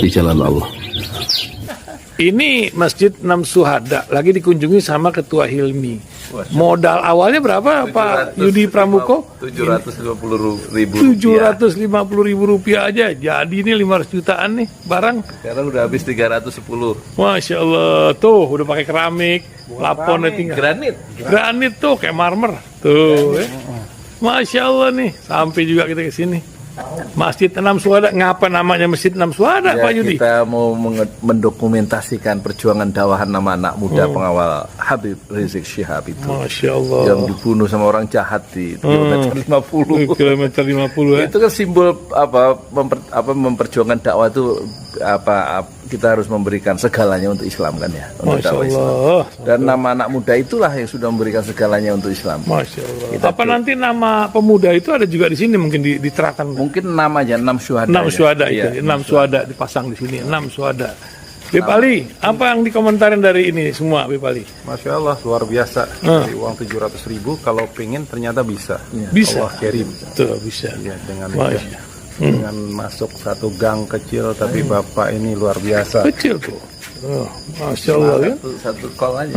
di jalan Allah. Ini Masjid Enam Syuhada lagi dikunjungi sama Ketua Hilmi. Modal awalnya berapa Pak Yudi Pramuko? 750.000 Rp750.000 aja. Jadi ini 500 jutaan nih barang. Sekarang udah habis 310. Masya Allah, tuh udah pakai keramik, laponnya tinggal. Granit tuh kayak marmer. Tuh, Masya Allah nih, sampai juga kita ke sini. Masjid Enam Syuhada, ngapa namanya Masjid Enam Syuhada, Ya, Pak Yudi? kita mau mendokumentasikan perjuangan dakwah nama anak muda pengawal Habib Rizik Syihab itu. Masya Allah. Yang dibunuh sama orang jahat di kilometer 50. Kilometer 50 ya. Itu kan simbol memperjuangkan dakwah itu kita harus memberikan segalanya untuk Islam kan ya, untuk Masya dakwah Islam. Allah. Dan nama anak muda itulah yang sudah memberikan segalanya untuk Islam. Masya Allah. Apa nanti nama pemuda itu ada juga di sini mungkin diterapkan? Mungkin namanya 6 syuhada. 6 syuhada itu, Iya, 6 syuhada dipasang di sini, 6 syuhada. Bip Ali, apa yang dikomentarin dari ini semua, Bip Ali? Masya Allah, luar biasa. Dari uang 700.000, kalau pengen ternyata bisa. Bisa. Allah kirim. Tuh, bisa. Ya, dengan Masya. dengan masuk satu gang kecil, tapi Bapak ini luar biasa. Kecil tuh. Oh, Masya Allah ya. Satu call aja.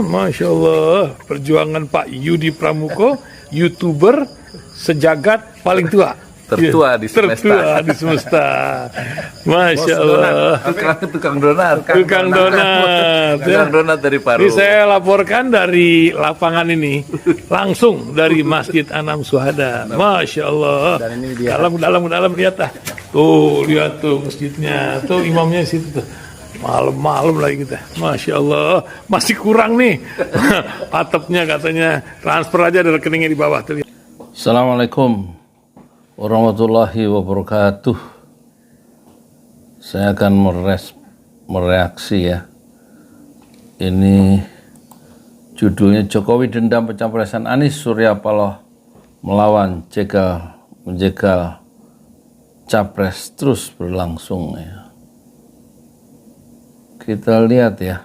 Masya Allah. Perjuangan Pak Yudi Pramuko, YouTuber sejagat paling tua. Tertua di semesta. Tertua di semesta. Masya Allah. Tukang donat. Tukang donat. Tukang donat dari Paru. Ini saya laporkan dari lapangan ini, langsung dari Masjid Enam Syuhada. Masya Allah. Dan ini dia. Dalam lihat ah. Tuh lihat tuh masjidnya, tuh imamnya di situ tuh. Malam-malam lagi kita. Masya Allah. Masih kurang nih. Atapnya katanya transfer aja dari rekeningnya di bawah tuh. Assalamualaikum warahmatullahi wabarakatuh. Saya akan mereaksi ya. Ini judulnya Jokowi dendam pencapresan Anies Surya Paloh melawan menjegal capres terus berlangsung ya. Kita lihat ya.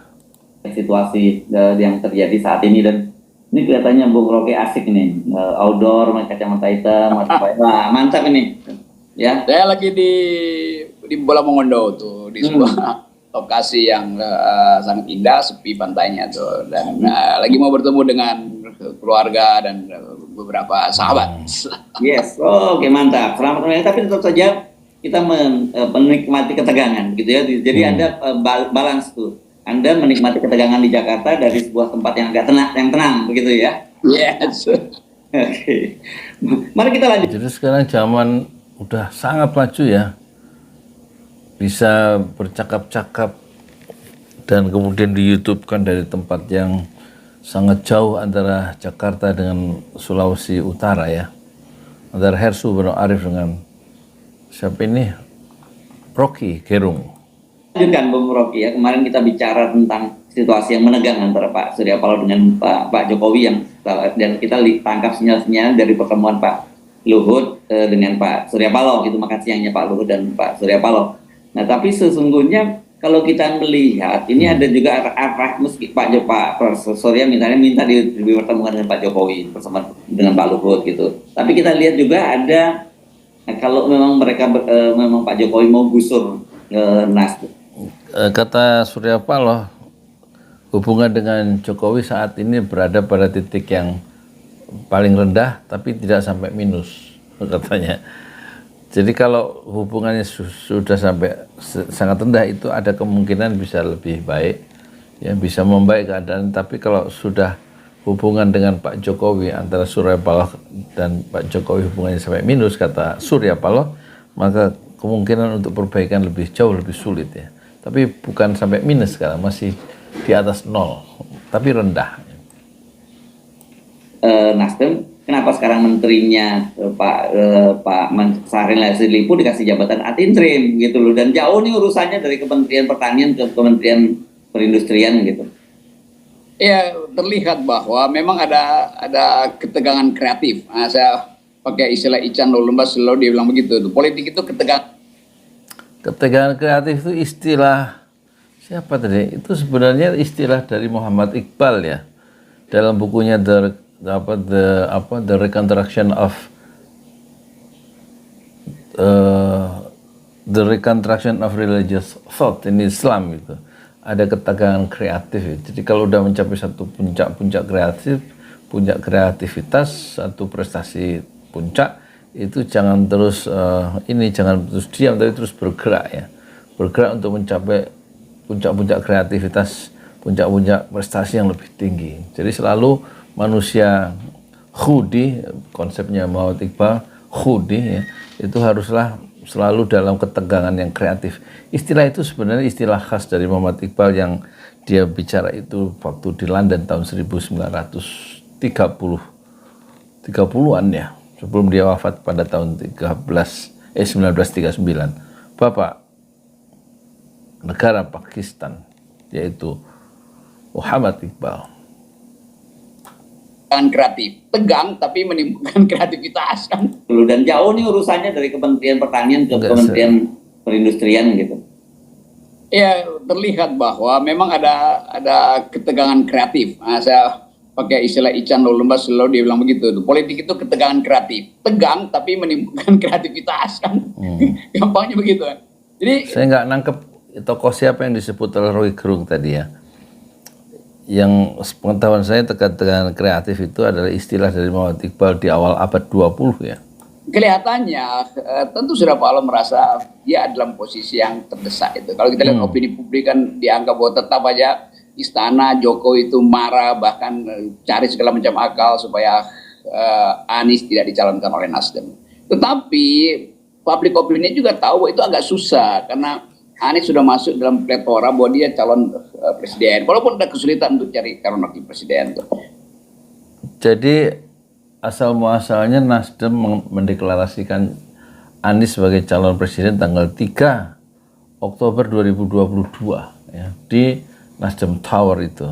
Situasi yang terjadi saat ini, dan ini kelihatannya Bung Rocky asik nih, outdoor, pakai kacamata hitam, wah mantap ini. Ya, saya lagi di Bola Mongondo tuh, di sebuah lokasi yang sangat indah, sepi pantainya tuh, dan lagi mau bertemu dengan keluarga dan beberapa sahabat. yes, oke mantap, selamat menikmati. Tapi tetap saja kita menikmati ketegangan, gitu ya. Jadi Anda balance tuh. Anda menikmati ketegangan di Jakarta dari sebuah tempat yang agak tenang, begitu ya? Yes. Oke. Mari kita lanjut. Jadi sekarang zaman udah sangat maju ya. Bisa bercakap-cakap dan kemudian di YouTube kan dari tempat yang sangat jauh antara Jakarta dengan Sulawesi Utara ya. Antara Hersu Bano Arif dengan siapa ini? Rocky Gerung. Lanjutkan Bung Rocky ya, kemarin kita bicara tentang situasi yang menegang antara Pak Surya Paloh dengan Pak Jokowi dan kita tangkap sinyal-sinyal dari pertemuan Pak Luhut dengan Pak Surya Paloh, gitu, makan siangnya Pak Luhut dan Pak Surya Paloh. Nah, tapi sesungguhnya kalau kita melihat ini ada juga arah meski Pak Surya minta dipertemukan dengan Pak Jokowi bersama dengan Pak Luhut gitu. Tapi kita lihat juga ada kalau memang memang Pak Jokowi mau gusur Nasdem. Kata Surya Paloh, hubungan dengan Jokowi saat ini berada pada titik yang paling rendah tapi tidak sampai minus katanya. Jadi kalau hubungannya sudah sampai sangat rendah itu ada kemungkinan bisa lebih baik, ya bisa membaik keadaan. Tapi kalau sudah hubungan dengan Pak Jokowi antara Surya Paloh dan Pak Jokowi hubungannya sampai minus kata Surya Paloh, maka kemungkinan untuk perbaikan jauh lebih sulit ya. Tapi bukan sampai minus sekarang, masih di atas 0, tapi rendah. Nasdem, kenapa sekarang menterinya Pak Syahril Yassin Limpo dikasih jabatan ad interim gitu loh, dan jauh nih urusannya dari Kementerian Pertanian ke Kementerian Perindustrian gitu. Ya, terlihat bahwa memang ada ketegangan kreatif. Nah, saya pakai istilah Ican Lulembas selalu dia bilang begitu. Politik itu ketegangan. Ketegangan kreatif itu istilah siapa tadi? Itu sebenarnya istilah dari Muhammad Iqbal ya. Dalam bukunya The Reconstruction of the reconstruction of religious thought in Islam itu ada ketegangan kreatif ya. Jadi kalau udah mencapai satu puncak kreativitas, satu prestasi puncak, itu jangan terus jangan terus diam, tapi terus bergerak ya. Bergerak untuk mencapai puncak-puncak kreativitas, puncak-puncak prestasi yang lebih tinggi. Jadi selalu manusia khudi, konsepnya Muhammad Iqbal, khudi ya, itu haruslah selalu dalam ketegangan yang kreatif. Istilah itu sebenarnya istilah khas dari Muhammad Iqbal yang dia bicara itu waktu di London tahun 1930-an ya, sebelum dia wafat pada tahun 1939. Bapak negara Pakistan, yaitu Muhammad Iqbal. Kreatif, tegang tapi menimbulkan kreativitas kan. Dan jauh nih urusannya dari Kementerian Pertanian ke Kementerian Perindustrian gitu. Ya, terlihat bahwa memang ada ketegangan kreatif. Nah, saya pakai istilah Ican Lulembas selalu dia bilang begitu. Politik itu ketegangan kreatif, tegang tapi menimbulkan kreativitas kan. Gampangnya begitu kan. Jadi saya nggak nangkep tokoh siapa yang disebut oleh Roy Gerung tadi ya. Yang pengetahuan saya terkait dengan kreatif itu adalah istilah dari Muhammad Iqbal di awal abad 20 ya. Kelihatannya tentu Surya Paloh merasa dia dalam posisi yang terdesak itu. Kalau kita lihat opini publik kan dianggap bahwa tetap aja istana Jokowi itu marah, bahkan cari segala macam akal supaya Anies tidak dicalonkan oleh Nasdem. Tetapi public opinion juga tahu bahwa itu agak susah karena Anies sudah masuk dalam pletora bahwa dia calon presiden, walaupun ada kesulitan untuk cari calon wakil presiden. Jadi asal muasalnya Nasdem mendeklarasikan Anies sebagai calon presiden tanggal 3 Oktober 2022 ya, di Nasdem Tower itu,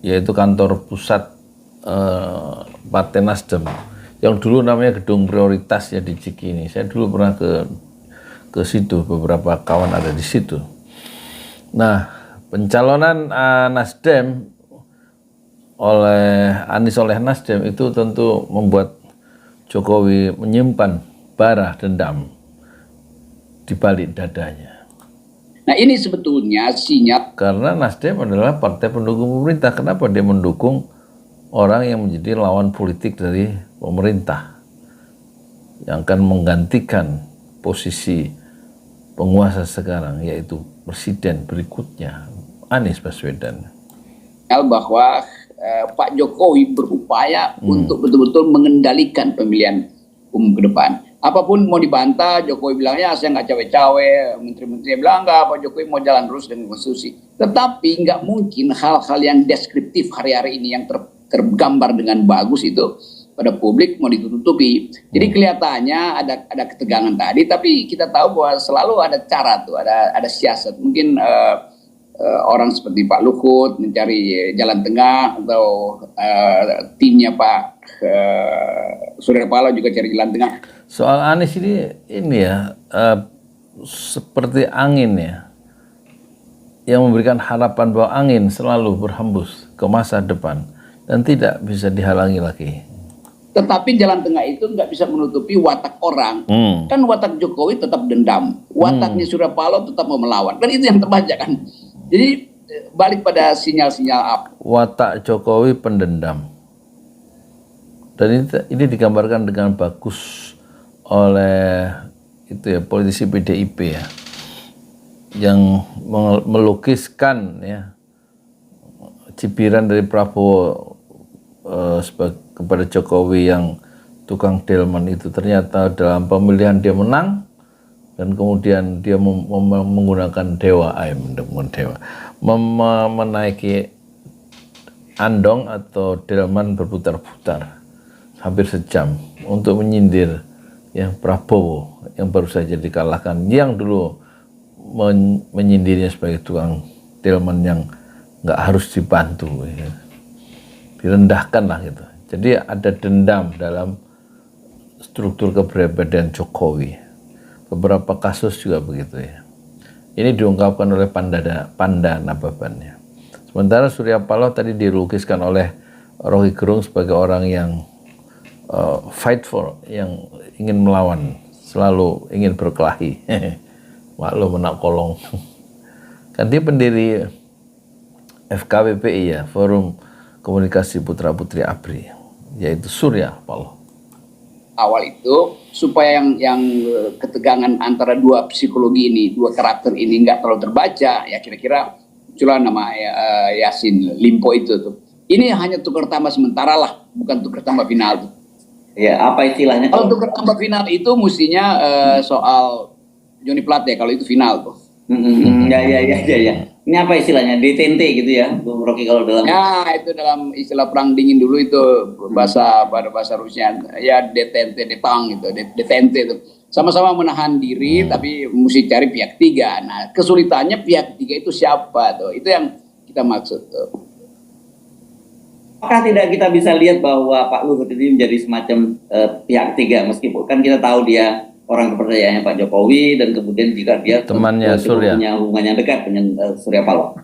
yaitu kantor pusat Partai Nasdem yang dulu namanya Gedung Prioritas ya di Cikini. Saya dulu pernah ke situ, beberapa kawan ada di situ. Nah, pencalonan Nasdem oleh Anies oleh Nasdem itu tentu membuat Jokowi menyimpan bara dendam di balik dadanya. Nah, ini sebetulnya sinyal Karena Nasdem adalah partai pendukung pemerintah. Kenapa dia mendukung orang yang menjadi lawan politik dari pemerintah yang akan menggantikan posisi penguasa sekarang, yaitu presiden berikutnya, Anies Baswedan. Bahwa Pak Jokowi berupaya untuk betul-betul mengendalikan pemilihan umum ke depan. Apapun mau dibantah, Jokowi bilangnya saya nggak cawe-cawe, menteri-menteri bilang nggak, Pak Jokowi mau jalan terus dengan konstitusi. Tetapi nggak mungkin hal-hal yang deskriptif hari-hari ini yang tergambar dengan bagus itu pada publik mau ditutupi. Jadi kelihatannya ada ketegangan tadi, tapi kita tahu bahwa selalu ada cara tuh, ada siasat. Mungkin orang seperti Pak Luhut mencari jalan tengah, atau timnya Pak Surya Paloh juga cari jalan tengah. Soal Anies ini ya seperti angin ya, yang memberikan harapan bahwa angin selalu berhembus ke masa depan dan tidak bisa dihalangi lagi. Tetapi jalan tengah itu nggak bisa menutupi watak orang. Kan watak Jokowi tetap dendam, wataknya Surya Paloh tetap mau melawan. Kan itu yang terbaca kan. Jadi balik pada sinyal-sinyal apa? Watak Jokowi pendendam. Dan ini digambarkan dengan bagus oleh itu ya, politisi PDIP ya, yang melukiskan ya cibiran dari Prabowo kepada Jokowi yang tukang delman itu. Ternyata dalam pemilihan dia menang, dan kemudian dia menggunakan menaiki andong atau delman berputar-putar hampir sejam untuk menyindir ya Prabowo yang baru saja dikalahkan, yang dulu menyindirnya sebagai tukang delman yang nggak harus dibantu ya. Direndahkan lah gitu. Jadi ada dendam dalam struktur kepribadian Jokowi. Beberapa kasus juga begitu ya. Ini diungkapkan oleh Panda Nababan ya. Sementara Surya Paloh tadi dilukiskan oleh Roky Gerung sebagai orang yang fight for, yang ingin melawan selalu ingin berkelahi. Maklum anak kolong. Kan dia pendiri FKPPI ya, Forum Komunikasi Putra Putri ABRI, yaitu Surya Paloh. Awal itu supaya yang ketegangan antara dua psikologi ini, dua karakter ini nggak terlalu terbaca, ya kira-kira muncullah nama Yassin Limpo itu tuh. Ini hanya tukar tambah sementara lah, bukan tukar tambah final tuh. Ya, apa istilahnya? Kalau tukar tambah final itu mestinya soal Johnny Plate kalau itu final tuh. Ya. Ini apa istilahnya? Detente gitu ya, Bung Rocky kalau dalam. Ya, itu dalam istilah perang dingin dulu itu bahasa Rusia. Ya detente, detang gitu, detente itu. Sama-sama menahan diri tapi mesti cari pihak tiga. Nah, kesulitannya pihak tiga itu siapa tuh? Itu yang kita maksud tuh. Apakah tidak kita bisa lihat bahwa Pak Luhut ini menjadi semacam pihak tiga, meskipun kan kita tahu dia orang kepercayaannya Pak Jokowi dan kemudian juga dia temannya Surya, punya hubungan yang dekat dengan Surya Paloh.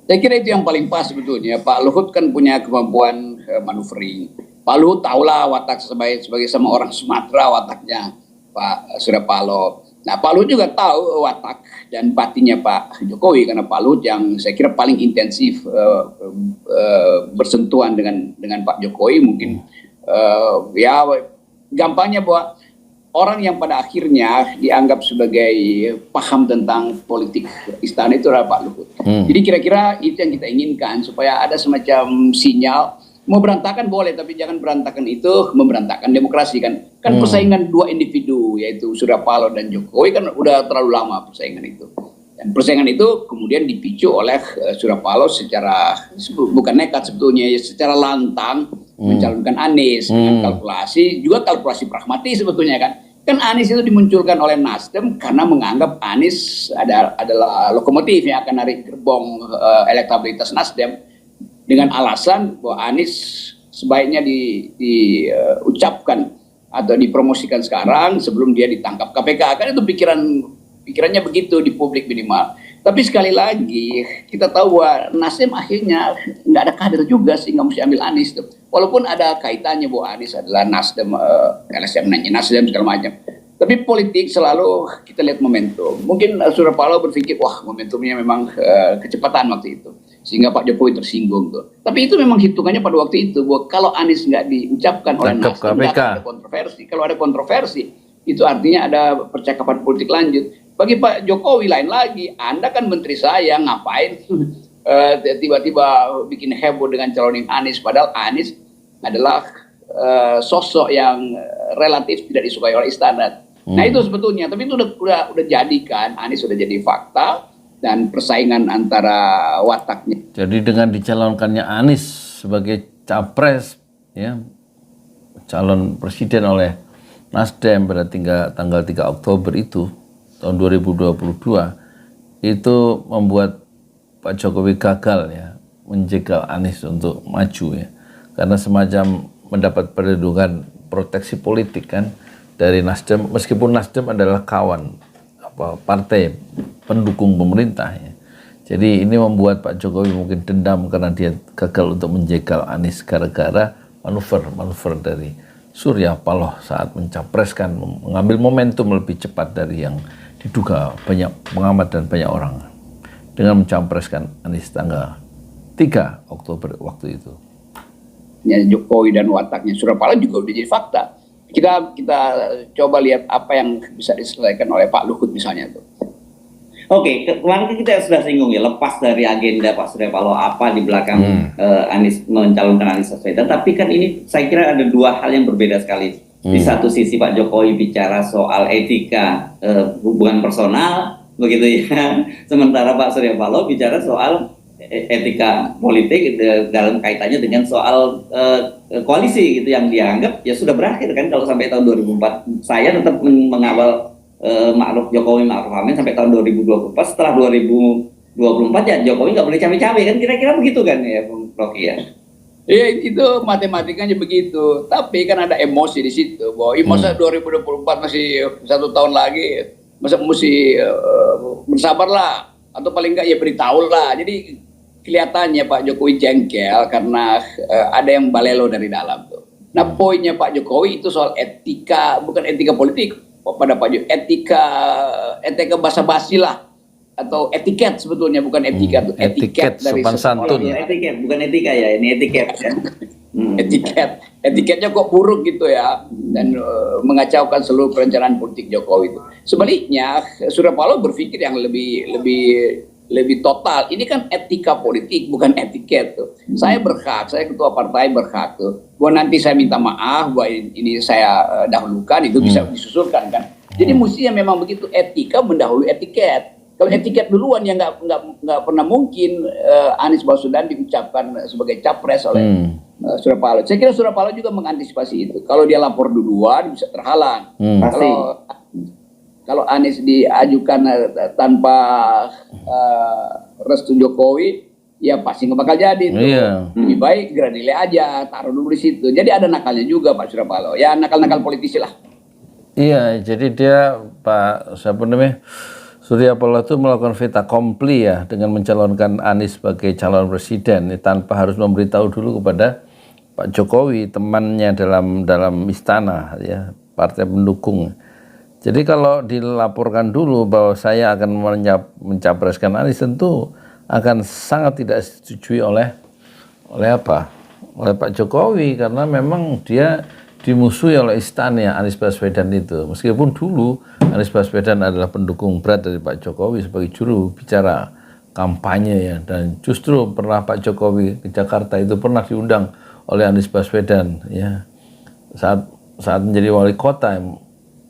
Saya kira itu yang paling pas sebetulnya. Pak Luhut kan punya kemampuan maneuvering. Pak Luhut tahulah watak sebagai sama orang Sumatera wataknya Pak Surya Paloh. Nah, Pak Luhut juga tahu watak dan batinnya Pak Jokowi, karena Pak Luhut yang saya kira paling intensif bersentuhan dengan Pak Jokowi mungkin. Ya gampangnya bahwa orang yang pada akhirnya dianggap sebagai paham tentang politik istana itu adalah Pak Luhut. Jadi kira-kira itu yang kita inginkan, supaya ada semacam sinyal. Mau berantakan boleh, tapi jangan berantakan itu memberantakan demokrasi kan. Kan persaingan dua individu, yaitu Surya Paloh dan Jokowi kan udah terlalu lama persaingan itu. Dan persaingan itu kemudian dipicu oleh Surya Paloh secara, bukan nekat sebetulnya, ya secara lantang mencalonkan Anies dengan kalkulasi, juga kalkulasi pragmatis sebetulnya kan. Kan Anies itu dimunculkan oleh Nasdem karena menganggap Anies adalah lokomotif yang akan narik gerbong elektabilitas Nasdem, dengan alasan bahwa Anies sebaiknya diucapkan atau dipromosikan sekarang sebelum dia ditangkap KPK. Kan itu pikirannya begitu di publik minimal. Tapi sekali lagi kita tahu bahwa Nasdem akhirnya nggak ada kader juga sehingga mesti ambil Anies tuh. Walaupun ada kaitannya bahwa Anies adalah Nasdem, LSM-nya Nasdem segala macam. Tapi politik selalu kita lihat momentum. Mungkin Surya Paloh berpikir, wah momentumnya memang kecepatan waktu itu, sehingga Pak Jokowi tersinggung tuh. Tapi itu memang hitungannya pada waktu itu, bahwa kalau Anies nggak diucapkan oleh Nasdem, nggak ada kontroversi. Kalau ada kontroversi, itu artinya ada percakapan politik lanjut. Bagi Pak Jokowi lain lagi, Anda kan menteri saya, ngapain tiba-tiba bikin heboh dengan calonin Anies, padahal Anies adalah sosok yang relatif tidak disukai oleh istana. Nah itu sebetulnya, tapi itu udah jadi kan, Anies sudah jadi fakta dan persaingan antara wataknya. Jadi dengan dicalonkannya Anies sebagai capres, ya, calon presiden oleh Nasdem pada tanggal 3 Oktober itu tahun 2022, itu membuat Pak Jokowi gagal ya menjegal Anies untuk maju ya, karena semacam mendapat perlindungan proteksi politik kan dari Nasdem, meskipun Nasdem adalah kawan partai pendukung pemerintah ya. Jadi ini membuat Pak Jokowi mungkin dendam karena dia gagal untuk menjegal Anies gara-gara manuver dari Surya Paloh saat mencapreskan, mengambil momentum lebih cepat dari yang diduga banyak pengamat dan banyak orang dengan mencapreskan Anies tanggal 3 Oktober waktu itu. Ya, Jokowi dan wataknya Surya Paloh juga udah jadi fakta. Kita coba lihat apa yang bisa diselesaikan oleh Pak Luhut misalnya tuh. Oke, kemarin kita sudah singgung ya, lepas dari agenda Pak Surya Paloh apa di belakang Anies mencalonkan Anies Baswedan, tapi kan ini saya kira ada dua hal yang berbeda sekali. Di satu sisi Pak Jokowi bicara soal etika hubungan personal, begitu ya. Sementara Pak Surya Paloh bicara soal etika politik dalam kaitannya dengan soal koalisi gitu, yang dianggap ya sudah berakhir kan kalau sampai tahun 2004. Saya tetap mengawal Ma'ruf Jokowi Ma'ruf Amin sampai tahun 2024. Setelah 2024 ya Jokowi nggak boleh cawe-cawe kan, kira-kira begitu kan ya Bung Rocky ya. Ya itu matematikanya begitu, tapi kan ada emosi di situ bahwa masa 2024 masih 1 tahun lagi, masa mesti bersabarlah atau paling enggak ya beritahu lah. Jadi kelihatannya Pak Jokowi jengkel karena ada yang balelo dari dalam tuh. Nah poinnya Pak Jokowi itu soal etika, bukan etika politik, pada Pak Jokowi, etika basa-basi lah, atau etiket sebetulnya, bukan etika, etiket dari sopan seseorang. santun. Ya, etiket bukan etika ya, ini etiket ya. Etiketnya kok buruk gitu ya, dan mengacaukan seluruh perencanaan politik Jokowi itu. Sebaliknya Surya Paloh berpikir yang lebih total. Ini kan etika politik, bukan etiket tuh. Saya berhak, saya ketua partai berhak tuh, bahwa nanti saya minta maaf bahwa ini saya dahulukan, itu bisa disusulkan kan. Jadi mestinya memang begitu, etika mendahului etiket. Kalau etiket duluan ya nggak pernah mungkin Anies Baswedan diucapkan sebagai capres oleh Surya Paloh. Saya kira Surya Paloh juga mengantisipasi itu. Kalau dia lapor duluan bisa terhalang. Kalau Anies diajukan tanpa restu Jokowi, ya pasti nggak bakal jadi. Lebih baik granile aja, taruh dulu di situ. Jadi ada nakalnya juga Pak Surya Paloh. Ya nakal-nakal politisi lah. Iya, jadi dia Surya Paloh itu melakukan fait accompli ya dengan mencalonkan Anies sebagai calon presiden tanpa harus memberitahu dulu kepada Pak Jokowi, temannya dalam istana ya, partai pendukung. Jadi kalau dilaporkan dulu bahwa saya akan mencapreskan Anies, tentu akan sangat tidak disetujui oleh Pak Jokowi, karena memang dia dimusuhi oleh istana Anies Baswedan itu. Meskipun dulu Anies Baswedan adalah pendukung berat dari Pak Jokowi sebagai juru bicara kampanye ya, dan justru pernah Pak Jokowi ke Jakarta itu pernah diundang oleh Anies Baswedan ya, saat menjadi wali kota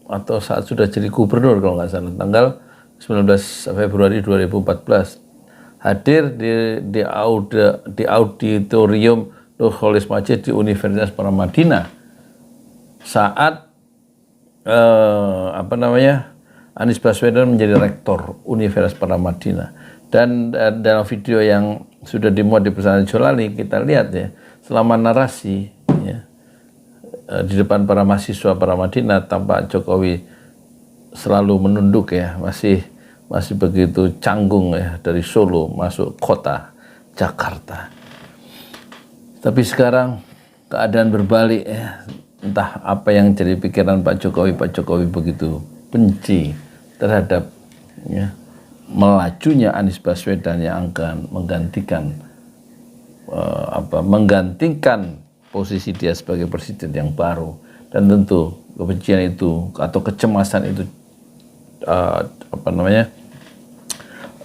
atau saat sudah jadi gubernur kalau nggak salah, tanggal 19 Februari 2014 hadir di auditorium Nurholis Majid di Universitas Paramadina saat Anies Baswedan menjadi rektor Universitas Paramadina. Dan dalam video yang sudah dimuat di Pesantren Jolali kita lihat ya, selama narasi ya, di depan para mahasiswa Paramadina tampak Jokowi selalu menunduk ya, masih begitu canggung ya, dari Solo masuk kota Jakarta. Tapi sekarang keadaan berbalik ya. Entah apa yang jadi pikiran Pak Jokowi begitu benci terhadap ya, melajunya Anies Baswedan yang akan menggantikan posisi dia sebagai presiden yang baru. Dan tentu kebencian itu atau kecemasan itu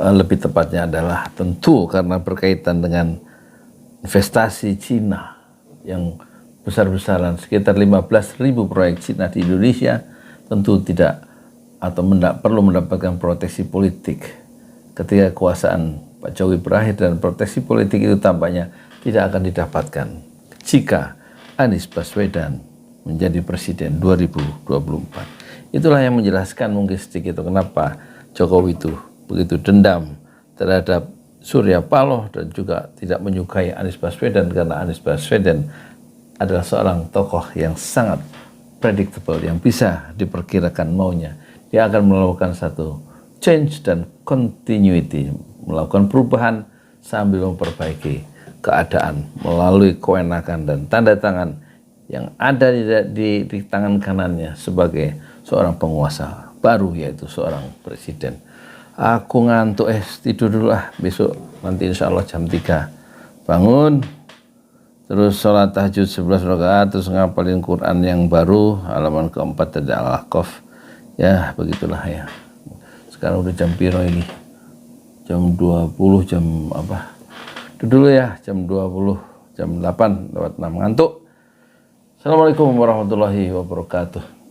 lebih tepatnya adalah tentu karena berkaitan dengan investasi Cina yang besar-besaran, sekitar 15.000 proyek Cina di Indonesia, tentu tidak atau perlu mendapatkan proteksi politik ketika kekuasaan Pak Jokowi berakhir, dan proteksi politik itu tampaknya tidak akan didapatkan jika Anies Baswedan menjadi presiden 2024. Itulah yang menjelaskan mungkin sedikit kenapa Jokowi itu begitu dendam terhadap Surya Paloh dan juga tidak menyukai Anies Baswedan, karena Anies Baswedan adalah seorang tokoh yang sangat predictable, yang bisa diperkirakan maunya. Dia akan melakukan satu change dan continuity, melakukan perubahan sambil memperbaiki keadaan melalui kewenakan dan tanda tangan yang ada di tangan kanannya sebagai seorang penguasa baru, yaitu seorang presiden. Aku ngantuk, tidur dulu lah, besok nanti insya Allah jam 3 bangun, terus sholat tahajud 11 rakaat, terus ngapalin Quran yang baru, halaman keempat dari Al-Ahqaf. Ya, begitulah ya. Sekarang udah jam piro ini? Jam 20, jam apa? Itu dulu ya, jam 20, jam 8 lewat 6, ngantuk. Assalamualaikum warahmatullahi wabarakatuh.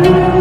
Wabarakatuh.